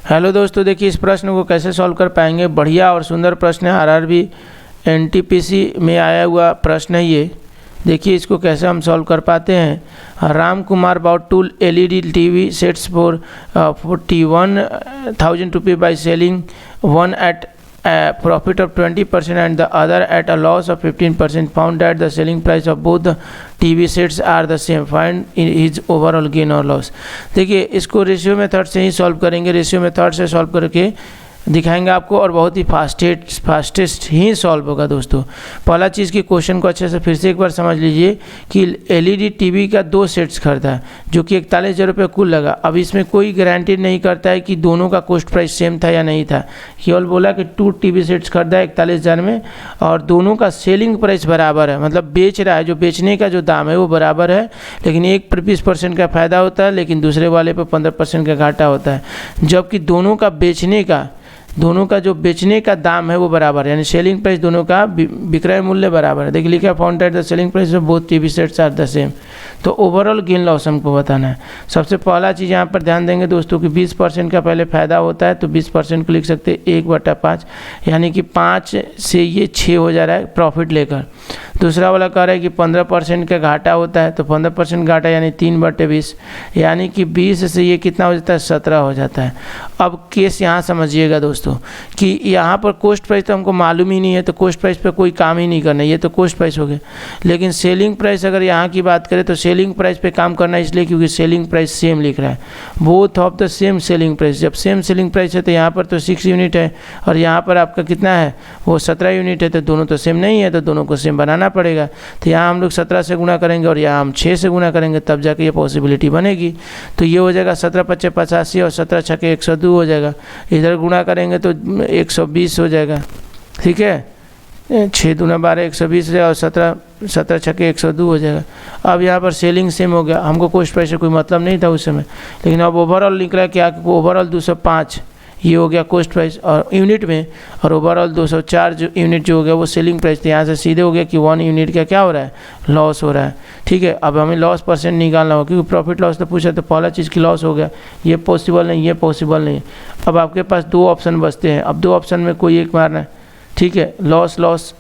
Hello दोस्तों, देखिए इस प्रश्न को कैसे सॉल्व कर पाएंगे। बढ़िया और सुंदर प्रश्न है। आरआरबी एनटीपीसी में आया हुआ प्रश्न है ये। देखिए इसको कैसे हम सॉल्व कर पाते हैं। Ram Kumar bought two LED TV sets for 41,000 रुपये by selling one at profit of 20% and the other at a loss of 15%. Found that the selling price of both the TV sets are the same. Find his overall gain or loss. देखिए इसको ratio method से ही solve करेंगे। Ratio method से solve करके दिखाएंगे आपको और बहुत ही फास्टेस्ट ही सॉल्व होगा दोस्तों। पहला चीज़ की क्वेश्चन को अच्छे से फिर से एक बार समझ लीजिए कि एलईडी टीवी का 2 सेट्स खरीदा है जो कि 41,000 रुपये कुल लगा। अब इसमें कोई गारंटी नहीं करता है कि दोनों का कॉस्ट प्राइस सेम था या नहीं था। केवल बोला कि 2 टीवी सेट्स खरीदा है 41,000 में और दोनों का सेलिंग प्राइस बराबर है, मतलब बेच रहा है, जो बेचने का जो दाम है वो बराबर है, लेकिन एक पर 20% का फ़ायदा होता है लेकिन दूसरे वाले पर 15% का घाटा होता है। जबकि दोनों का जो बेचने का दाम है वो बराबर है, यानी सेलिंग प्राइस दोनों का विक्रय मूल्य बराबर है। देखिए लिखा found that the selling price of both TV sets are the same. तो ओवरऑल गेन लॉस हमको बताना है। सबसे पहला चीज़ यहाँ पर ध्यान देंगे दोस्तों कि 20% का पहले फ़ायदा होता है, तो 20% को लिख सकते हैं 1/5, यानी कि 5 से ये 6 हो जा रहा है प्रॉफिट लेकर। दूसरा वाला कह रहा है कि 15% का घाटा होता है, तो 15% घाटा यानी 3/20, यानी कि 20 से ये कितना हो जाता है 17 हो जाता है। अब केस यहाँ समझिएगा दोस्तों कि यहाँ पर कॉस्ट प्राइस तो हमको मालूम ही नहीं है, तो कॉस्ट प्राइस पे कोई काम ही नहीं करना, ये तो कॉस्ट प्राइस हो गया। लेकिन सेलिंग प्राइस अगर यहाँ की बात करें तो सेलिंग प्राइस पे काम करना है, इसलिए क्योंकि सेलिंग प्राइस सेम लिख रहा है, both of the same selling price. जब सेम सेलिंग प्राइस है तो यहाँ पर तो 6 यूनिट है और यहाँ पर आपका कितना है वो 17 यूनिट है, तो दोनों तो सेम नहीं है, तो दोनों को सेम बनाना पड़ेगा। तो यहाँ हम लोग 17 से गुणा करेंगे और यहाँ हम 6 से गुणा करेंगे, तब जाके ये पॉसिबिलिटी बनेगी। तो ये हो जाएगा 17×5 = 85 और 17×6 = 102 हो जाएगा। इधर गुणा करेंगे तो 120 हो जाएगा, ठीक है। 6 दूना 12 120 हो जाएगा और 17×6 = 102 हो जाएगा। अब यहाँ पर सेलिंग सेम हो गया, हमको कॉस्ट प्राइस से कोई मतलब नहीं था उस समय, लेकिन अब ओवरऑल निकला क्या कि ओवरऑल 205 ये हो गया कॉस्ट प्राइस और यूनिट में, और ओवरऑल 204 जो यूनिट जो हो गया वो सेलिंग प्राइस। तो यहाँ से सीधे हो गया कि 1 यूनिट का क्या हो रहा है लॉस हो रहा है, ठीक है। अब हमें लॉस परसेंट निकालना होगा क्योंकि प्रॉफिट लॉस तो पूछा, तो पहला चीज़ की लॉस हो गया, ये पॉसिबल नहीं, ये पॉसिबल नहीं। अब आपके पास 2 ऑप्शन बचते हैं, अब 2 ऑप्शन में कोई एक मारना है, ठीक है। लॉस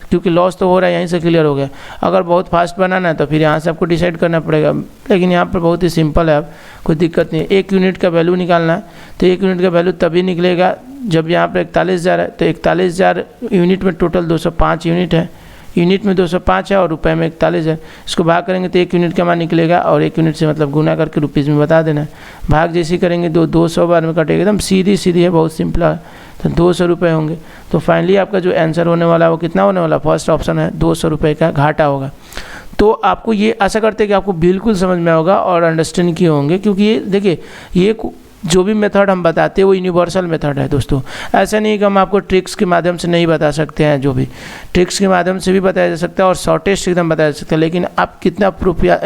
क्योंकि लॉस तो हो रहा है, यहीं से क्लियर हो गया। अगर बहुत फास्ट बनाना है तो फिर यहाँ से आपको डिसाइड करना पड़ेगा, लेकिन यहाँ पर बहुत ही सिंपल है, अब कोई दिक्कत नहीं। 1 यूनिट का वैल्यू निकालना है, तो 1 यूनिट का वैल्यू तभी निकलेगा जब यहाँ पर 41,000 है, तो 41,000 यूनिट में टोटल 205 यूनिट है, यूनिट में 205 है और रुपए में 41 है। इसको भाग करेंगे तो 1 यूनिट का मान निकलेगा और 1 यूनिट से मतलब गुना करके रुपीज़ में बता देना है। भाग जैसे करेंगे 200 बार में कटेगा, एकदम सीधी है, बहुत सिंपल है। तो 200 रुपये होंगे। तो फाइनली आपका जो आंसर होने वाला है वो कितना होने वाला, फर्स्ट ऑप्शन है 200 रुपये का घाटा होगा। तो आपको ये आशा करते हैं कि आपको बिल्कुल समझ में होगा और अंडरस्टैंड किए होंगे, क्योंकि ये देखिए ये जो भी मेथड हम बताते हैं वो यूनिवर्सल मेथड है दोस्तों। ऐसा नहीं कि हम आपको ट्रिक्स के माध्यम से नहीं बता सकते हैं, जो भी ट्रिक्स के माध्यम से भी बताया जा सकता है और शॉर्टेस्ट एकदम बताया जा सकता है, लेकिन आप कितना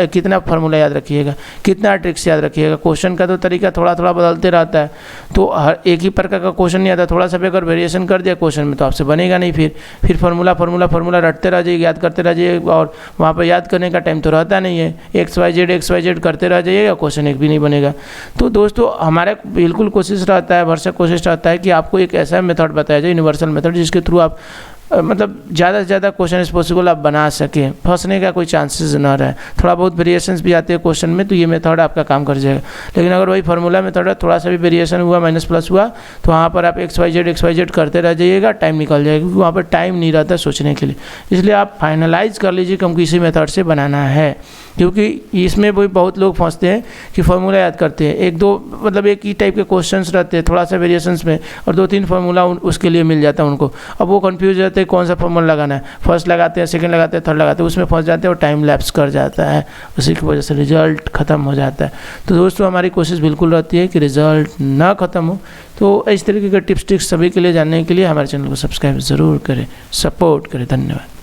कितना फार्मूला याद रखिएगा, कितना ट्रिक्स याद रखिएगा। क्वेश्चन का तो तरीका थोड़ा बदलते रहता है, तो हर एक ही प्रकार का क्वेश्चन नहीं आता। थोड़ा सा भी अगर वेरिएशन कर दिया क्वेश्चन में तो आपसे बनेगा नहीं, फिर फार्मूला रटते रह जाइए, याद करते रह जाइए, और वहाँ पर याद करने का टाइम तो रहता नहीं है। XYZ करते रह जाइएगा, क्वेश्चन एक भी नहीं बनेगा। तो दोस्तों हमारे बिल्कुल कोशिश रहता है, भरसक कोशिश रहता है कि आपको एक ऐसा मेथड बताया जाए, यूनिवर्सल मेथड, जिसके थ्रू आप मतलब ज़्यादा से ज़्यादा क्वेश्चन इस पॉसिबल आप बना सकें, फंसने का कोई चांसेस ना रहे। थोड़ा बहुत वेरिएशंस भी आते हैं क्वेश्चन में, तो ये मेथड आपका काम कर जाएगा। लेकिन अगर वही फार्मूला मेथड है, थोड़ा सा भी वेरिएशन हुआ, माइनस प्लस हुआ, तो वहाँ पर आप XYZ करते रह जाइएगा, टाइम निकल जाएगा, क्योंकि वहाँ पर टाइम नहीं रहता सोचने के लिए। इसलिए आप फाइनलाइज कर लीजिए कि हमको इसी मेथड से बनाना है, क्योंकि इसमें भी बहुत लोग फंसते हैं कि फार्मूला याद करते हैं, 1-2 मतलब एक ही टाइप के क्वेश्चंस रहते हैं, थोड़ा सा वेरिएशंस में, और 2-3 फार्मूला उसके लिए मिल जाता है उनको। अब वो कंफ्यूज रहते हैं कौन सा फार्मूला लगाना है, फर्स्ट लगाते हैं, सेकंड लगाते हैं, थर्ड लगाते हैं, उसमें फंस जाते हैं और टाइम लैप्स कर जाता है, उसी की वजह से रिजल्ट ख़त्म हो जाता है। तो दोस्तों हमारी कोशिश बिल्कुल रहती है कि रिजल्ट ना ख़त्म हो। तो इस तरीके के टिप्स ट्रिक्स सभी के लिए जानने के लिए हमारे चैनल को सब्सक्राइब ज़रूर करें, सपोर्ट करें। धन्यवाद।